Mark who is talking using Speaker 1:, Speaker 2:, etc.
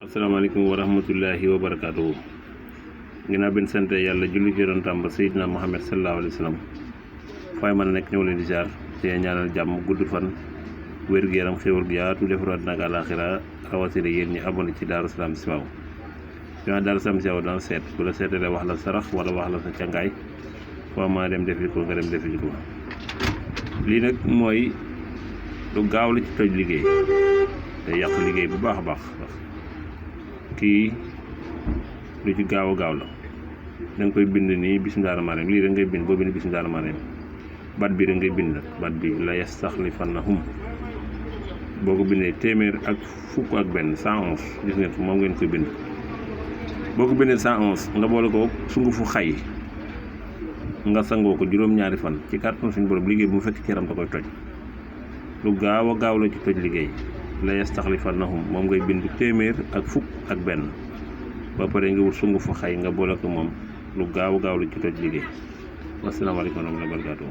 Speaker 1: asalaamaaleykum wa rahmatullahi wa barakaatuhu. ginnaaw bi ñu sant yàlla julli ci yonentam ba Seydina Muhammad sallallahu alayhi wa sallam fay mën a nekk ñëw leen di jaar te ñaanal jàmm gudd fan wér-gu-yaram xéwal gu yaatu defaru àddina ak àlaaxira rawatina yéen ñi abonné ci Daaru Salaam Chifaou. Daaru Salaam Chifaou dana seet bu la seetalee wax la sarax wala wax la sa càngaay foo maa dem defi ko nga dem defi ko. lii nag mooy lu gaaw la ci toj liggéey te yàq liggéey bu baax a baax kii lu ci gaaw a gaaw la. da nga koy bind nii bismillaahi rahmaani rahiim lii rek ngay bind boo bind bismillaahi rahmaani rahiim baat bi rek ngay bind nag baat bi la yastaxlifannahum boo ko bindee téeméer ak fukk ak benn 111 gis ngeen ko moom ngeen koy bind. boo ko bindee 111 nga boole ko sungufu xay nga sangoo ko juróom-ñaari fan ci kàttanu suñu borom liggéey bu mu fekk ci yaram da koy toj. lu gaaw a gaaw la ci toj liggéey la yastaxlifannahum moom ngay bind téeméer ak fukk ak benn ba pare nga wut sungufu xay nga boole ko moom lu gaaw a gaaw la ci toj liggéey. wasalaamaaleykum wa rahmatullaahi wa barakaatuh.